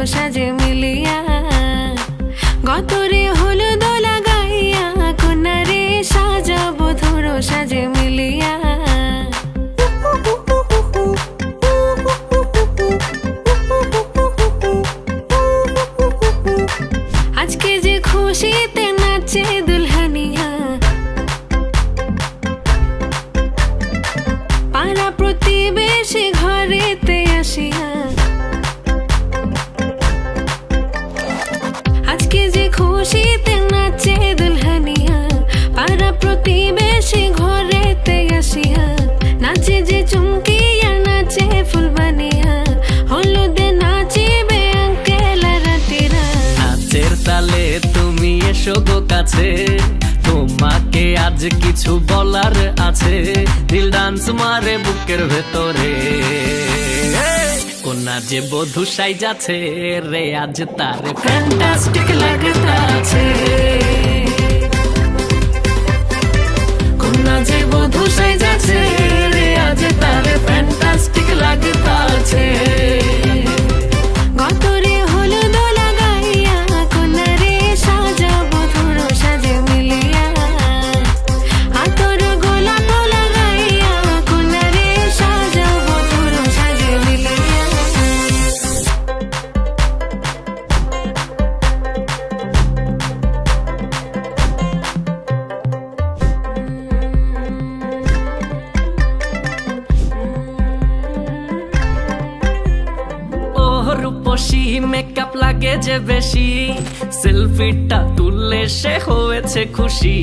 সাজে মিলিয়া গতরে হলুদ লাগাইয়া কন্যারে সাজাবো ধরো সাজে মিলিয়া আজকে যে খুশিতে নাচে দুলহানিয়া পাড়া প্রতিবেশী ঘরেতে আসিয়া আজকে যে খুশিতে নাচে দুলহানিয়া পাড়া প্রতিবেশী ঘরেতে আসিয়া নাচে যে চুমকিয়া নাচে ফুলবানিয়া হলুদে নাচিবে আঙ্কেল রাতিরা নাচের তালে তুমি এসো গো কাছে তোমাকে আজ কিছু বলার আছে দিল ডান্স মারে বুকের ভেতরে কোনা যে বধূ সাইজাছে রে আজ তারে ফ্যান্টাস্টিক লাগতাছে কোনা যে বধূ সাইজাছে রে আজ তারে ফ্যান্টাস্টিক লাগতাছে গতরে হলুদ লাগাইয়া কন্যারে সাজাবো ধরো সাজে মিলিয়া আতর গোলাপ লাগাইয়া কন্যারে সাজাবো ধরো সাজে মিলিয়া রূপসী মেকআপ লাগে যে বেশি সেলফিটা তুললে সে হয়েছে খুশি